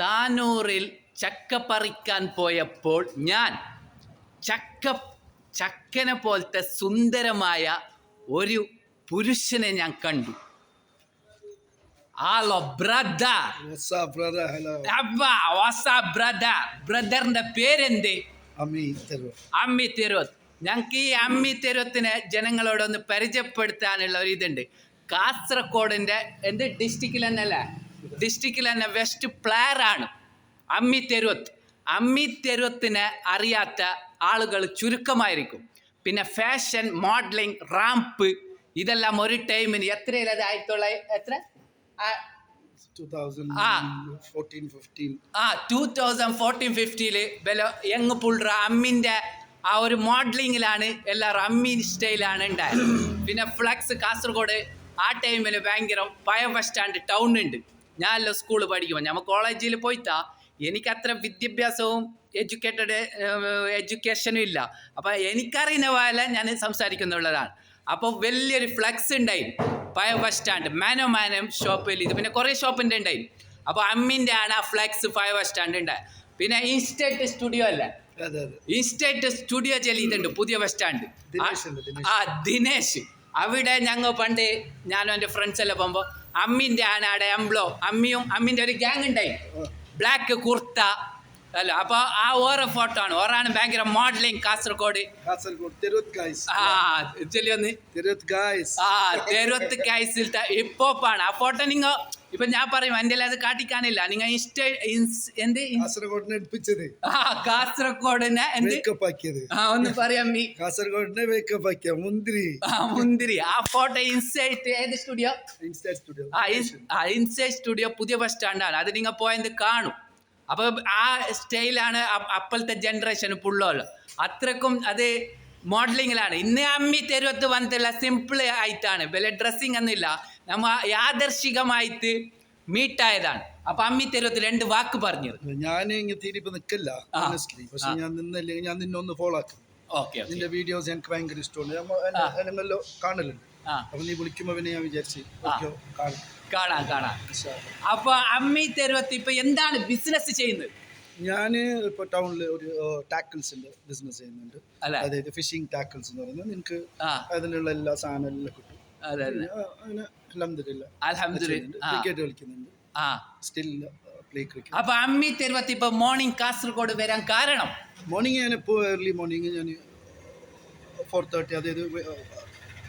താനൂറിൽ ചക്ക പറിക്കാൻ പോയപ്പോൾ ഞാൻ ചക്കനെ പോലത്തെ സുന്ദരമായ ഒരു പുരുഷനെ ഞാൻ കണ്ടു. Hello brother. ബ്രദറിന്റെ പേരെന്ത്? അമ്മി തെരുവത്ത്. ഞങ്ങൾക്ക് ഈ അമ്മി തെരുവത്തിനെ ജനങ്ങളോടൊന്ന് പരിചയപ്പെടുത്താനുള്ള ഒരു ഇതുണ്ട്. കാസർഗോഡിന്റെ ഡിസ്ട്രിക്റ്റിൽ തന്നെ വെസ്റ്റ് പ്ലെയർ ആണ് അമ്മി തെരുവത്ത്. അമ്മി തെരുവത്തിനെ അറിയാത്ത ആളുകൾ ചുരുക്കമായിരിക്കും. പിന്നെ ഫാഷൻ, മോഡലിംഗ്, റാമ്പ് ഇതെല്ലാം ഒരു ടൈമിന് 2014-15 യങ് പുൾഡർ അമ്മിന്റെ ആ ഒരു മോഡലിങ്ങിലാണ് എല്ലാവരും അമ്മി സ്റ്റൈലാണ് ഉണ്ടായത്. പിന്നെ ഫ്ലക്സ് കാസർഗോഡ് ആ ടൈമിൽ ഭയങ്കര പഴയ ബസ് സ്റ്റാൻഡ് ടൗൺ ഉണ്ട്. ഞാനെല്ലാം സ്കൂൾ പഠിക്കുമ്പോൾ നമ്മൾ കോളേജിൽ പോയിട്ടാ എനിക്കത്ര വിദ്യാഭ്യാസവും എഡ്യൂക്കേഷനും ഇല്ല. അപ്പം എനിക്കറിയുന്ന പോലെ ഞാൻ സംസാരിക്കുന്നുള്ളതാണ്. അപ്പോൾ വലിയൊരു ഫ്ലക്സ് ഉണ്ടായി പഴയ ബസ് സ്റ്റാൻഡ് മാനോ ഷോപ്പിൽ. ഇത് പിന്നെ കുറേ ഷോപ്പിൻ്റെ ഉണ്ടായി. അപ്പോൾ അമ്മിൻ്റെ ആണ് ആ ഫ്ലക്സ് പഴയ ബസ് സ്റ്റാൻഡ് ഉണ്ടായത്. പിന്നെ ഇൻസ്റ്റേറ്റ് സ്റ്റുഡിയോ അല്ലേ, ഇൻസ്റ്റേറ്റ് സ്റ്റുഡിയോ ചെല്ലിയിട്ടുണ്ട് പുതിയ ബസ് സ്റ്റാൻഡ്. ദിനേശ് അവിടെ ഞങ്ങൾ പണ്ട് ഞാനും എൻ്റെ ഫ്രണ്ട്സ് എല്ലാം പോകുമ്പോൾ അമ്മിൻ്റെ ആണ് അവിടെ എംബ്ലോ അമ്മിൻ്റെ ഒരു ഗ്യാങ് ഉണ്ടായി. ബ്ലാക്ക് കുർത്ത അല്ല. അപ്പൊ ആ ഓരോ ഫോട്ടോ ആണ്. ഓരാണ് ഭയങ്കര മോഡലിംഗ് കാസർഗോഡ് തെരുവത്ത് ഗായ്സിലത്തെ ഹിപ്പോപ്പാണ്. ആ ഫോട്ടോ നിങ്ങൾ ഇപ്പൊ ഞാൻ പറയും എൻ്റെ അത് കാട്ടിക്കാനില്ല. നിങ്ങൾ കാസർഗോഡിനെ ഒന്ന് പറയാം. കാസർഗോഡിനെ മുന്തിരി ആ ഫോട്ടോ ഇൻസൈറ്റ് ഏത് സ്റ്റുഡിയോ? ഇൻസൈറ്റ് സ്റ്റുഡിയോ പുതിയ ബസ് സ്റ്റാൻഡാണ്. അത് നിങ്ങൾ പോയത് കാണും. അപ്പോൾ ആ സ്റ്റൈലാണ് അപ്പോഴത്തെ ജനറേഷൻ പുള്ളോള്. അത്രക്കും അത് മോഡലിങ്ങിലാണ്. ഇന്ന് അമ്മി തെരുവത്ത് വന്നിട്ടില്ല, സിമ്പിൾ ആയിട്ടാണ്. വലിയ ഡ്രസ്സിങ് ഒന്നുമില്ല. നമ്മ യാദർശികമായിട്ട് മീറ്റായതാണ്. അപ്പൊ അമ്മി തെരുവത്ത് 2 വാക്ക് പറഞ്ഞത്. ഞാൻ തീരിപ്പ് നിൽക്കില്ല, പക്ഷെ ഞാൻ നിന്നില്ലെങ്കിൽ ഞാൻ നിന്നൊന്ന് ഫോളോ ആക്കും. നിന്റെ വീഡിയോസ് എനിക്ക് ഭയങ്കര ഇഷ്ടമുണ്ട്. ഞങ്ങളെല്ലോ കാണലുണ്ട്. അപ്പൊ നീ വിളിക്കുമ്പോ പിന്നെ ഞാൻ വിചാരിച്ചു കാണാം. അപ്പൊ അമ്മി തെരുവത്ത് ഇപ്പൊ എന്താണ് ബിസിനസ് ചെയ്യുന്നത്? ഞാൻ ഇപ്പൊ ടൗണില് ഒരു ടാക്കിൾസിന്റെ ബിസിനസ് ചെയ്യുന്നുണ്ട്. അതായത് ഫിഷിംഗ് ടാക്കിൾസ് എന്ന് പറയുന്നത് നിങ്ങൾക്ക് അതിനുള്ള എല്ലാ സാധനങ്ങളും കിട്ടും. ക്രിക്കറ്റ് കളിക്കുന്നുണ്ട്. അപ്പൊ അമ്മി തെരുവത്ത് ഇപ്പൊ മോർണിംഗ് കാസർഗോഡ് വരാൻ കാരണം? മോർണിംഗ് ഞാൻ ഇപ്പോൾ ഏർലി മോർണിംഗ് ഞാൻ 4:30 അതായത്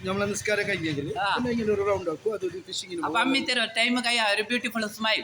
നമ്മളെ നിസ്കാരം കഴിഞ്ഞെങ്കിൽ ഒരു റൗണ്ട് ആക്കും. അതൊരു ഫിഷിങ്ങിന്. അപ്പൊ അമ്മി തെരുവത്ത് ടൈം കഴിയാ ഒരു ബ്യൂട്ടിഫുൾ സ്മൈൽ.